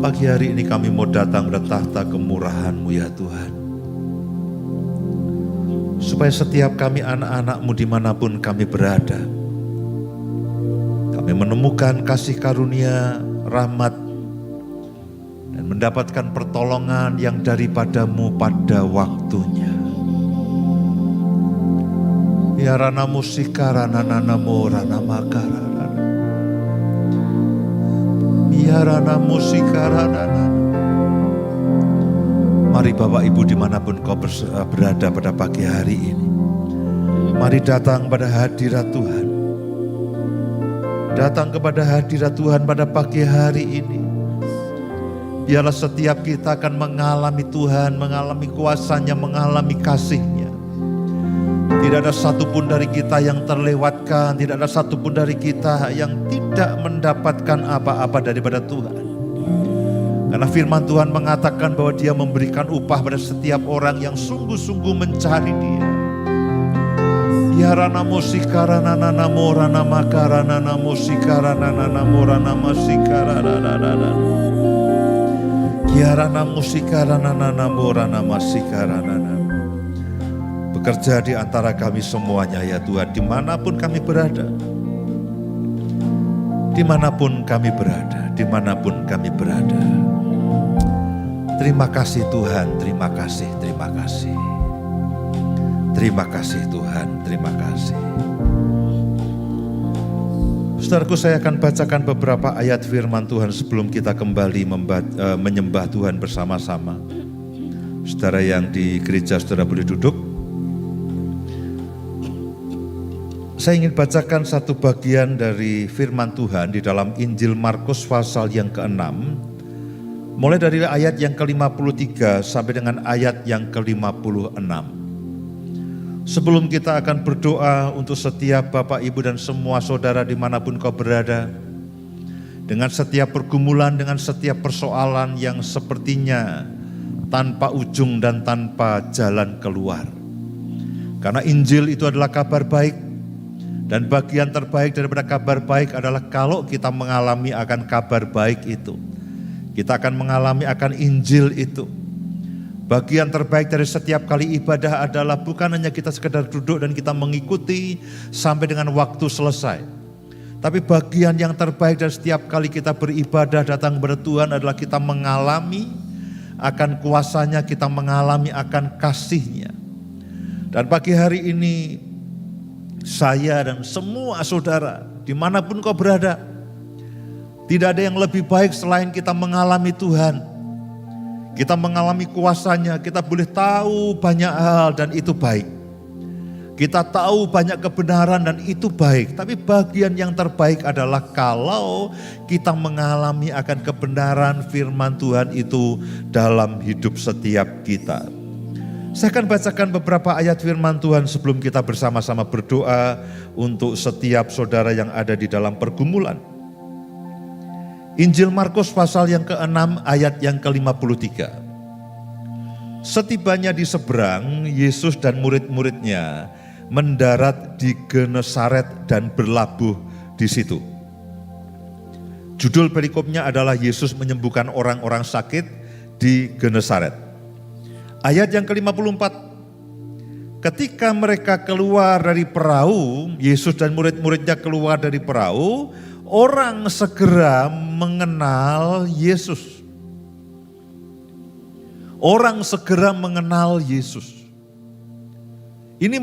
Pagi hari ini kami mau datang pada tahta kemurahan-Mu ya Tuhan. Supaya setiap kami anak-anak-Mu dimanapun kami berada, kami menemukan kasih karunia, rahmat, dan mendapatkan pertolongan yang daripada-Mu pada waktunya. Ya rana musika rana nanamo rana makara rana. Ya rana musika rana nana. Mari Bapak Ibu dimanapun kau berada pada pagi hari ini, mari datang pada hadirat Tuhan. Datang kepada hadirat Tuhan pada pagi hari ini. Biarlah setiap kita akan mengalami Tuhan, mengalami kuasa-Nya, mengalami kasih-Nya. Tidak ada satupun dari kita yang terlewatkan, tidak ada satupun dari kita yang tidak mendapatkan apa-apa daripada Tuhan. Karena firman Tuhan mengatakan bahwa Dia memberikan upah pada setiap orang yang sungguh-sungguh mencari Dia. Ya rana musikara nana namo rana makara nana musikara nana namo rana masikara rana. Ya rana musikara nana namo rana masikara nana. Bekerja di antara kami semuanya ya Tuhan, dimanapun kami berada. Dimanapun kami berada, dimanapun kami berada. Terima kasih Tuhan, terima kasih, terima kasih. Terima kasih Tuhan, terima kasih. Saudaraku, saya akan bacakan beberapa ayat firman Tuhan sebelum kita kembali menyembah Tuhan bersama-sama. Saudara yang di gereja, saudara boleh duduk. Saya ingin bacakan satu bagian dari firman Tuhan di dalam Injil Markus pasal yang ke-6. Mulai dari ayat yang ke-53 sampai dengan ayat yang ke-56. Sebelum kita akan berdoa untuk setiap Bapak Ibu dan semua saudara dimanapun kau berada, dengan setiap pergumulan, dengan setiap persoalan yang sepertinya tanpa ujung dan tanpa jalan keluar. Karena Injil itu adalah kabar baik, dan bagian terbaik daripada kabar baik adalah kalau kita mengalami akan kabar baik itu. Kita akan mengalami akan Injil itu. Bagian terbaik dari setiap kali ibadah adalah bukan hanya kita sekedar duduk dan kita mengikuti sampai dengan waktu selesai. Tapi bagian yang terbaik dari setiap kali kita beribadah datang kepada Tuhan adalah kita mengalami akan kuasa-Nya, kita mengalami akan kasih-Nya. Dan pagi hari ini saya dan semua saudara dimanapun kau berada, tidak ada yang lebih baik selain kita mengalami Tuhan. Kita mengalami kuasa-Nya, kita boleh tahu banyak hal dan itu baik. Kita tahu banyak kebenaran dan itu baik. Tapi bagian yang terbaik adalah kalau kita mengalami akan kebenaran firman Tuhan itu dalam hidup setiap kita. Saya akan bacakan beberapa ayat firman Tuhan sebelum kita bersama-sama berdoa untuk setiap saudara yang ada di dalam pergumulan. Injil Markus pasal yang ke-6 ayat yang ke-53. Setibanya di seberang, Yesus dan murid-muridnya mendarat di Genesaret dan berlabuh di situ. Judul perikopnya adalah Yesus menyembuhkan orang-orang sakit di Genesaret. Ayat yang ke-54. Ketika mereka keluar dari perahu, Yesus dan murid-muridnya keluar dari perahu, orang segera mengenal Yesus. Orang segera mengenal Yesus. Ini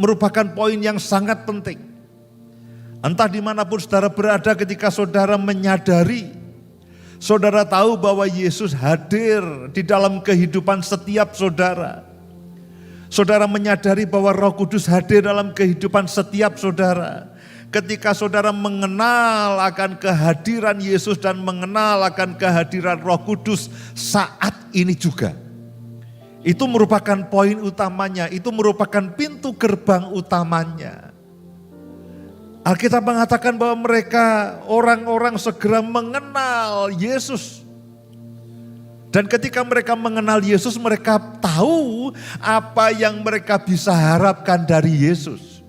merupakan poin yang sangat penting. Entah dimanapun saudara berada ketika saudara menyadari, saudara tahu bahwa Yesus hadir di dalam kehidupan setiap saudara. Saudara menyadari bahwa Roh Kudus hadir dalam kehidupan setiap saudara. Ketika saudara mengenal akan kehadiran Yesus dan mengenal akan kehadiran Roh Kudus saat ini juga. Itu merupakan poin utamanya, itu merupakan pintu gerbang utamanya. Alkitab mengatakan bahwa mereka orang-orang segera mengenal Yesus. Dan ketika mereka mengenal Yesus, mereka tahu apa yang mereka bisa harapkan dari Yesus.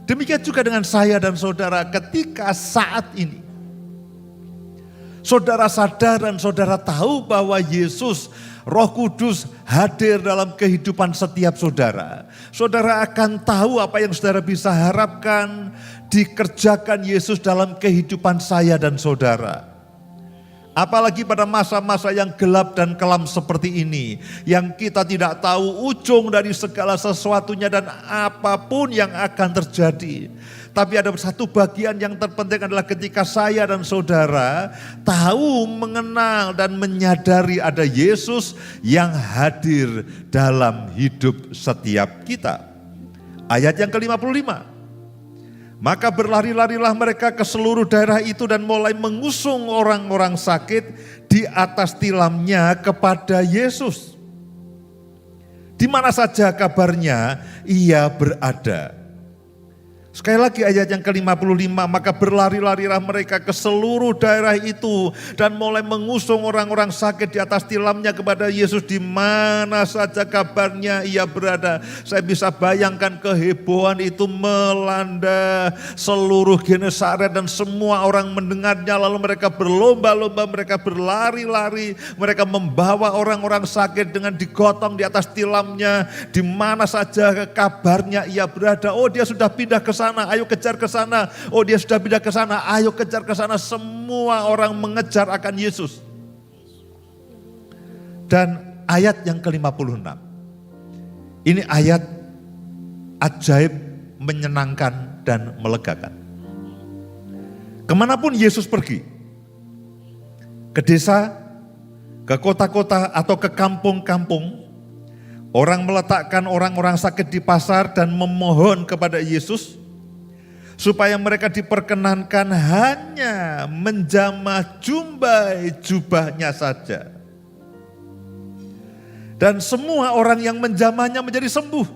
Demikian juga dengan saya dan saudara ketika saat ini. Saudara sadar dan saudara tahu bahwa Yesus, Roh Kudus hadir dalam kehidupan setiap saudara. Saudara akan tahu apa yang saudara bisa harapkan dikerjakan Yesus dalam kehidupan saya dan saudara. Apalagi pada masa-masa yang gelap dan kelam seperti ini, yang kita tidak tahu ujung dari segala sesuatunya dan apapun yang akan terjadi. Tapi ada satu bagian yang terpenting adalah ketika saya dan saudara tahu, mengenal dan menyadari ada Yesus yang hadir dalam hidup setiap kita. Ayat yang ke-55. Maka berlari-larilah mereka ke seluruh daerah itu dan mulai mengusung orang-orang sakit di atas tilamnya kepada Yesus. Di mana saja kabarnya ia berada. Sekali lagi ayat yang ke-55, maka berlari-larilah mereka ke seluruh daerah itu dan mulai mengusung orang-orang sakit di atas tilamnya kepada Yesus di mana saja kabarnya ia berada. Saya bisa bayangkan kehebohan itu melanda seluruh Genesaret dan semua orang mendengarnya, lalu mereka berlomba-lomba, mereka berlari-lari, mereka membawa orang-orang sakit dengan digotong di atas tilamnya di mana saja kabarnya ia berada. Oh, dia sudah pindah ke sana, ayo kejar ke sana. Oh, dia sudah pindah ke sana, ayo kejar ke sana. Semua orang mengejar akan Yesus. Dan ayat yang ke-56. Ini ayat ajaib, menyenangkan dan melegakan. Kemanapun Yesus pergi, ke desa, ke kota-kota atau ke kampung-kampung, orang meletakkan orang-orang sakit di pasar dan memohon kepada Yesus supaya mereka diperkenankan hanya menjamah jumbai jubahnya saja. Dan semua orang yang menjamahnya menjadi sembuh.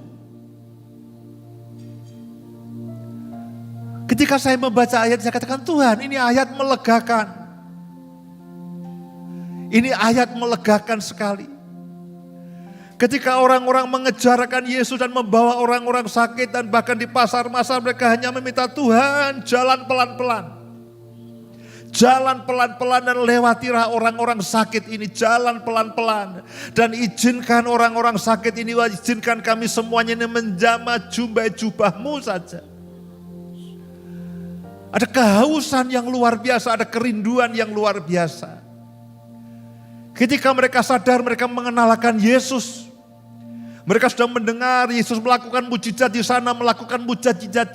Ketika saya membaca ayat, saya katakan, Tuhan, ini ayat melegakan. Ini ayat melegakan sekali. Ketika orang-orang mengejarkan Yesus dan membawa orang-orang sakit dan bahkan di pasar-pasar mereka hanya meminta, Tuhan, jalan pelan-pelan. Jalan pelan-pelan dan lewatilah orang-orang sakit ini, jalan pelan-pelan. Dan izinkan orang-orang sakit ini, izinkan kami semuanya ini menjamah jumbai jubahmu saja. Ada kehausan yang luar biasa, ada kerinduan yang luar biasa. Ketika mereka sadar mereka mengenalkan Yesus. Mereka sudah mendengar Yesus melakukan mujizat di sana, melakukan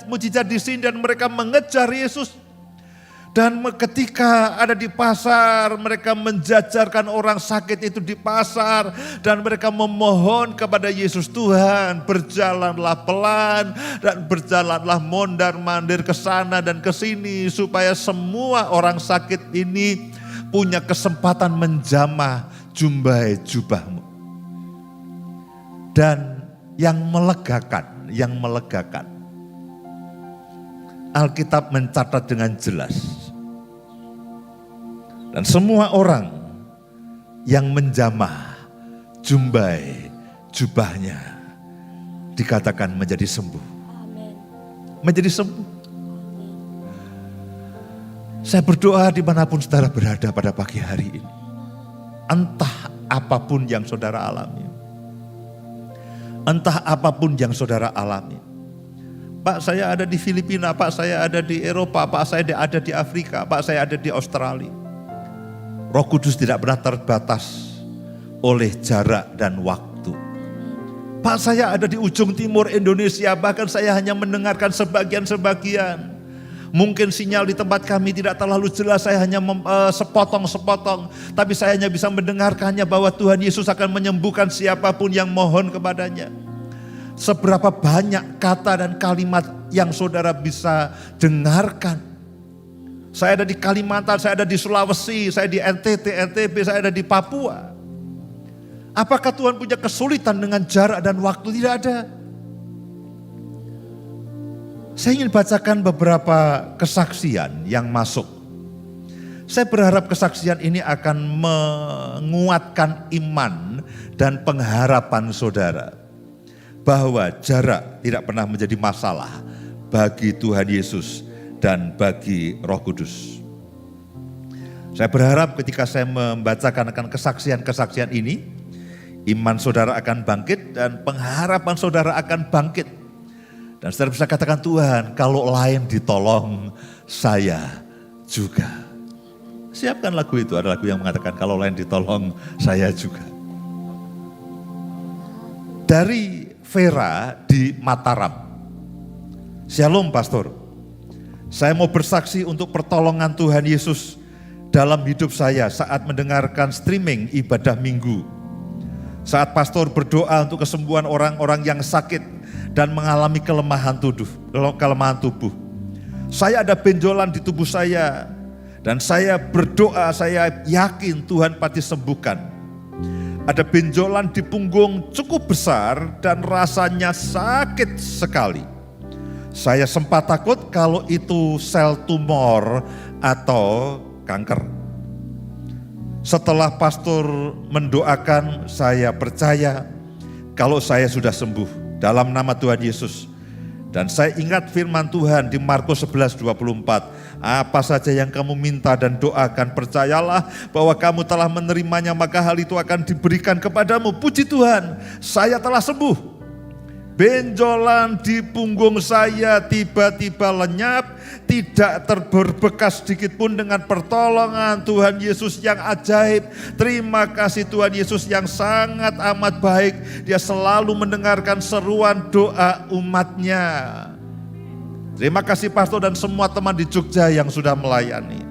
mujizat di sini, dan mereka mengejar Yesus. Dan ketika ada di pasar, mereka menjajarkan orang sakit itu di pasar. Dan mereka memohon kepada Yesus, Tuhan, berjalanlah pelan dan berjalanlah mondar-mandir ke sana dan ke sini. Supaya semua orang sakit ini punya kesempatan menjamah jumbai jubahmu. Dan yang melegakan, Alkitab mencatat dengan jelas. Dan semua orang yang menjamah jumbai jubahnya dikatakan menjadi sembuh. Amin. Menjadi sembuh. Saya berdoa dimanapun saudara berada pada pagi hari ini. Entah apapun yang saudara alami. Entah apapun yang saudara alami. Pak, saya ada di Filipina, Pak, saya ada di Eropa, Pak, saya ada di Afrika, Pak, saya ada di Australia. Roh Kudus tidak pernah terbatas oleh jarak dan waktu. Pak, saya ada di ujung timur Indonesia, bahkan saya hanya mendengarkan sebagian-sebagian. Mungkin sinyal di tempat kami tidak terlalu jelas, saya hanya sepotong-sepotong. Tapi saya hanya bisa mendengarkannya bahwa Tuhan Yesus akan menyembuhkan siapapun yang mohon kepadanya. Seberapa banyak kata dan kalimat yang saudara bisa dengarkan. Saya ada di Kalimantan, saya ada di Sulawesi, saya di NTB, saya ada di Papua. Apakah Tuhan punya kesulitan dengan jarak dan waktu? Tidak ada. Saya ingin bacakan beberapa kesaksian yang masuk. Saya berharap kesaksian ini akan menguatkan iman dan pengharapan saudara. Bahwa jarak tidak pernah menjadi masalah bagi Tuhan Yesus dan bagi Roh Kudus. Saya berharap ketika saya membacakan akan kesaksian-kesaksian ini, iman saudara akan bangkit dan pengharapan saudara akan bangkit. Dan saudara bisa katakan, Tuhan, kalau lain ditolong, saya juga. Siapkan lagu itu, ada lagu yang mengatakan kalau lain ditolong, saya juga. Dari Vera di Mataram. Shalom Pastor. Saya mau bersaksi untuk pertolongan Tuhan Yesus dalam hidup saya saat mendengarkan streaming ibadah minggu. Saat pastor berdoa untuk kesembuhan orang-orang yang sakit dan mengalami kelemahan tubuh. Saya ada benjolan di tubuh saya dan saya berdoa, saya yakin Tuhan pasti sembuhkan. Ada benjolan di punggung cukup besar dan rasanya sakit sekali. Saya sempat takut kalau itu sel tumor atau kanker. Setelah pastor mendoakan, saya percaya kalau saya sudah sembuh dalam nama Tuhan Yesus. Dan saya ingat firman Tuhan di Markus 11:24. Apa saja yang kamu minta dan doakan, percayalah bahwa kamu telah menerimanya, maka hal itu akan diberikan kepadamu. Puji Tuhan, saya telah sembuh. Benjolan di punggung saya tiba-tiba lenyap, tidak berbekas sedikit pun dengan pertolongan Tuhan Yesus yang ajaib. Terima kasih Tuhan Yesus yang sangat amat baik. Dia selalu mendengarkan seruan doa umatnya. Terima kasih pastor dan semua teman di Jogja yang sudah melayani.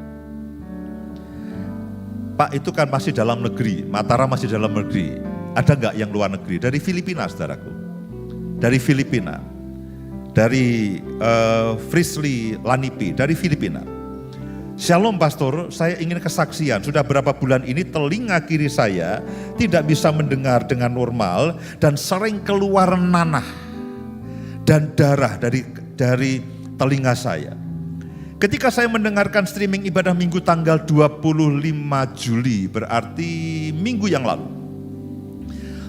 Pak, itu kan masih dalam negeri, Mataram masih dalam negeri. Ada enggak yang luar negeri? Dari Filipina saudaraku. Dari Filipina, dari Frisley Lanipi, dari Filipina. Shalom Pastor, saya ingin kesaksian. Sudah berapa bulan ini telinga kiri saya tidak bisa mendengar dengan normal dan sering keluar nanah dan darah dari telinga saya. Ketika saya mendengarkan streaming ibadah minggu tanggal 25 Juli, berarti minggu yang lalu.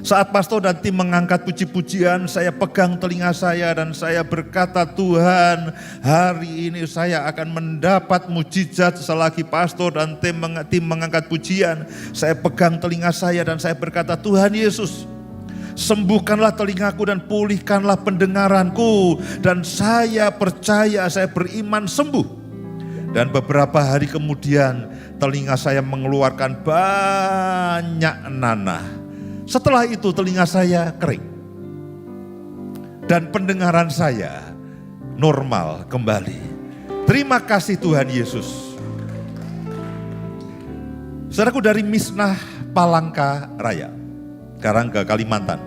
Saat pastor dan tim mengangkat puji-pujian, saya pegang telinga saya dan saya berkata, Tuhan, hari ini saya akan mendapat mujizat selagi pastor dan tim mengangkat pujian. Saya pegang telinga saya dan saya berkata, Tuhan Yesus, sembuhkanlah telingaku dan pulihkanlah pendengaranku. Dan saya percaya, saya beriman sembuh. Dan beberapa hari kemudian telinga saya mengeluarkan banyak nanah. Setelah itu telinga saya kering dan pendengaran saya normal kembali. Terima kasih Tuhan Yesus. Saudaraku, dari Misnah Palangka Raya, sekarang ke Kalimantan.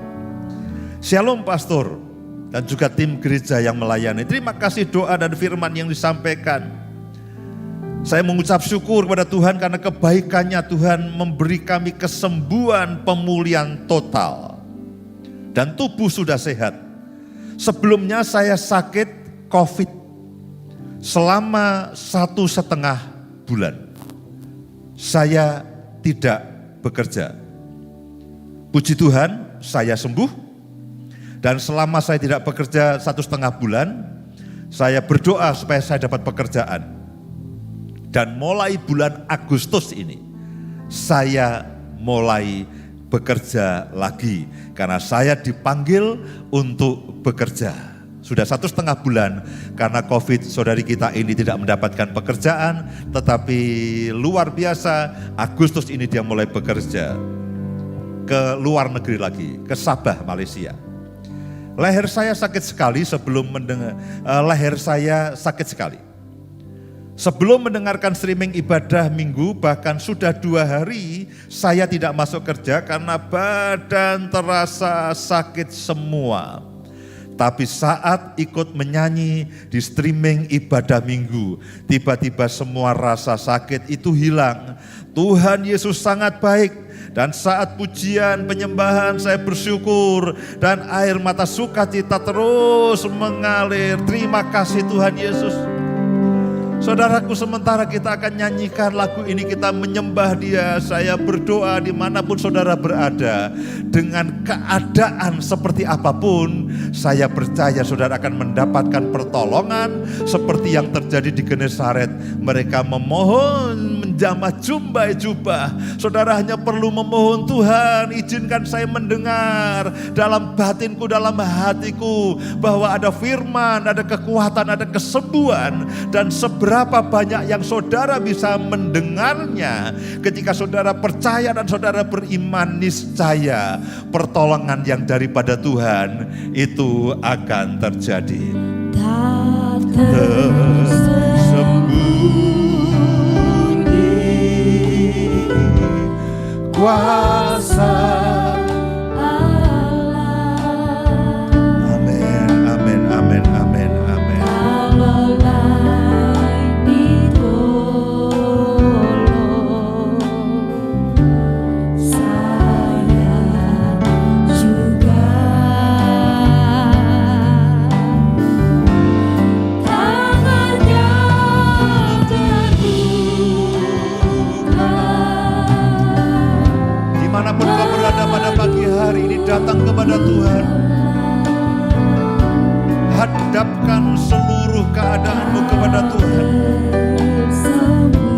Shalom Pastor dan juga tim gereja yang melayani. Terima kasih doa dan firman yang disampaikan. Saya mengucap syukur kepada Tuhan karena kebaikannya. Tuhan memberi kami kesembuhan, pemulihan total. Dan tubuh sudah sehat. Sebelumnya saya sakit COVID selama 1,5 bulan. Saya tidak bekerja. Puji Tuhan, saya sembuh. Dan selama saya tidak bekerja 1,5 bulan, saya berdoa supaya saya dapat pekerjaan. Dan mulai bulan Agustus ini, saya mulai bekerja lagi. Karena saya dipanggil untuk bekerja. Sudah 1,5 bulan karena COVID, saudari kita ini tidak mendapatkan pekerjaan. Tetapi luar biasa, Agustus ini dia mulai bekerja. Ke luar negeri lagi, ke Sabah, Malaysia. Leher saya sakit sekali leher saya sakit sekali. Sebelum mendengarkan streaming ibadah minggu, bahkan sudah 2 hari saya tidak masuk kerja karena badan terasa sakit semua. Tapi saat ikut menyanyi di streaming ibadah minggu, tiba-tiba semua rasa sakit itu hilang. Tuhan Yesus sangat baik. Dan saat pujian penyembahan saya bersyukur dan air mata sukacita terus mengalir. Terima kasih Tuhan Yesus. Saudaraku, sementara kita akan nyanyikan lagu ini, kita menyembah Dia. Saya berdoa dimanapun saudara berada, dengan keadaan seperti apapun, saya percaya saudara akan mendapatkan pertolongan seperti yang terjadi di Genesaret. Mereka memohon menjamah jumbai jubah. Saudara hanya perlu memohon, Tuhan izinkan saya mendengar dalam batinku, dalam hatiku, bahwa ada firman, ada kekuatan, ada kesembuhan. Dan seberapa banyak yang saudara bisa mendengarnya, ketika saudara percaya dan saudara beriman, niscaya pertolongan yang daripada Tuhan itu akan terjadi. Tersembunyi kuasa Allah. Amin, amin, amin, amin, amin. Dimanapun kau berada pada pagi hari ini, datang kepada Tuhan. Hadapkan seluruh keadaanmu kepada Tuhan.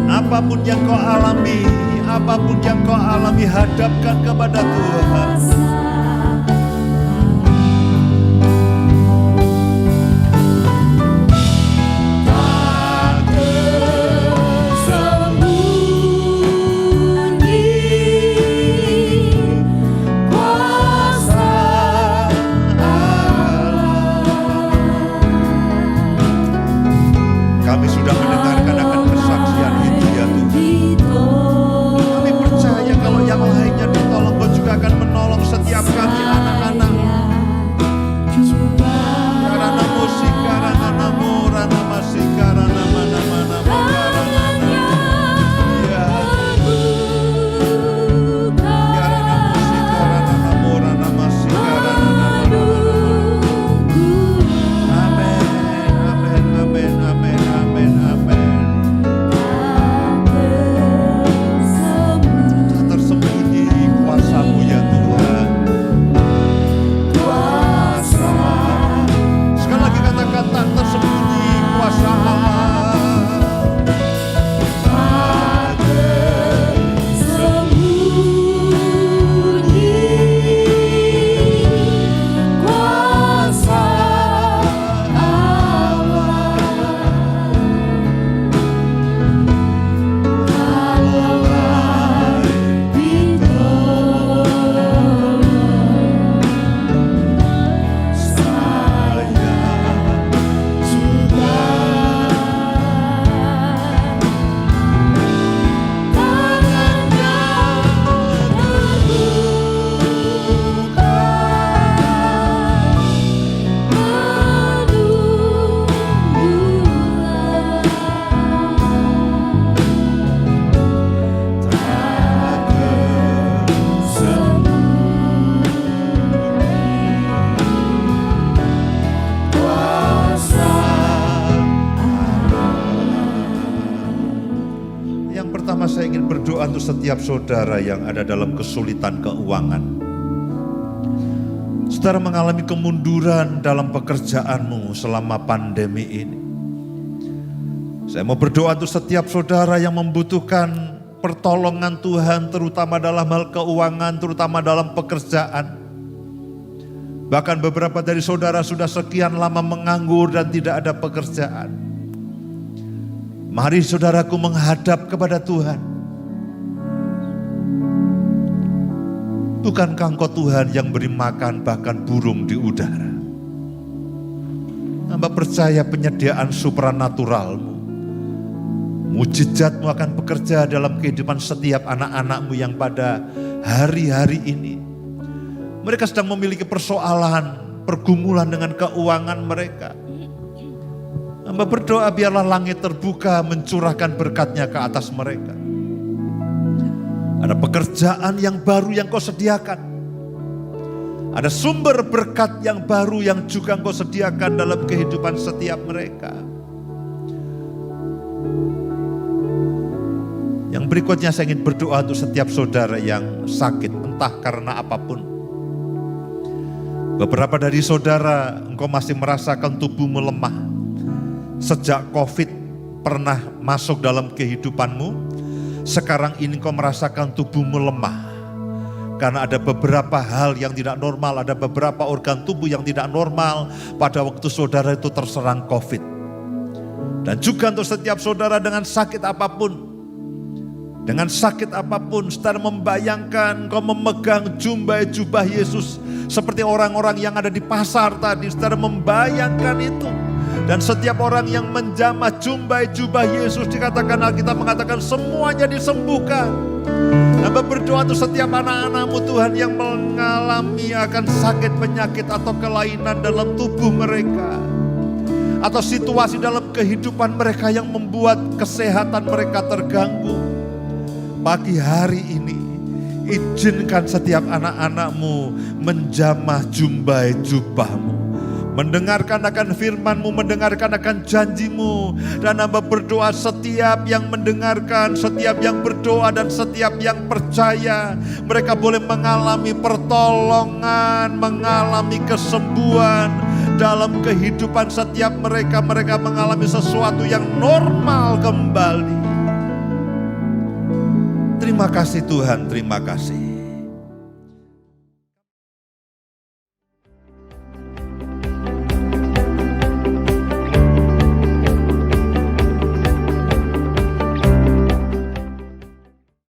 Apapun yang kau alami, hadapkan kepada Tuhan. Kami sudah mendengarkan akan kesaksian itu ya Tuhan. Kami percaya kalau yang lainnya ditolong, Kau juga akan menolong setiap kami anak-anak. Karena musik, karena namu, karena masih, karena mana-mana. Saya ingin berdoa untuk setiap saudara yang ada dalam kesulitan keuangan. Saudara mengalami kemunduran dalam pekerjaanmu selama pandemi ini. Saya mau berdoa untuk setiap saudara yang membutuhkan pertolongan Tuhan, terutama dalam hal keuangan, terutama dalam pekerjaan. Bahkan beberapa dari saudara sudah sekian lama menganggur dan tidak ada pekerjaan. Mari saudaraku menghadap kepada Tuhan. Bukankah Engkau Tuhan yang beri makan bahkan burung di udara? Hamba percaya penyediaan supranaturalmu, mujizatmu akan bekerja dalam kehidupan setiap anak-anakmu yang pada hari-hari ini mereka sedang memiliki persoalan, pergumulan dengan keuangan mereka. Hamba berdoa biarlah langit terbuka mencurahkan berkat-Nya ke atas mereka. Ada pekerjaan yang baru yang Kau sediakan. Ada sumber berkat yang baru yang juga Kau sediakan dalam kehidupan setiap mereka. Yang berikutnya saya ingin berdoa untuk setiap saudara yang sakit, entah karena apapun. Beberapa dari saudara, engkau masih merasakan tubuhmu lemah. Sejak COVID pernah masuk dalam kehidupanmu, sekarang ini engkau merasakan tubuhmu lemah. Karena ada beberapa hal yang tidak normal, ada beberapa organ tubuh yang tidak normal pada waktu saudara itu terserang COVID. Dan juga untuk setiap saudara dengan sakit apapun, saudara membayangkan kau memegang jubah Yesus seperti orang-orang yang ada di pasar tadi, saudara membayangkan itu. Dan setiap orang yang menjamah jubah Yesus, dikatakan Alkitab mengatakan semuanya disembuhkan. Hamba berdoa untuk setiap anak-anakmu Tuhan yang mengalami akan sakit, penyakit atau kelainan dalam tubuh mereka, atau situasi dalam kehidupan mereka yang membuat kesehatan mereka terganggu. Pagi hari ini, izinkan setiap anak-anakmu menjamah jubahmu, mendengarkan akan firman-Mu, mendengarkan akan janji-Mu. Dan hamba berdoa setiap yang mendengarkan, setiap yang berdoa dan setiap yang percaya, mereka boleh mengalami pertolongan, mengalami kesembuhan dalam kehidupan setiap mereka. Mereka mengalami sesuatu yang normal kembali. Terima kasih Tuhan, terima kasih.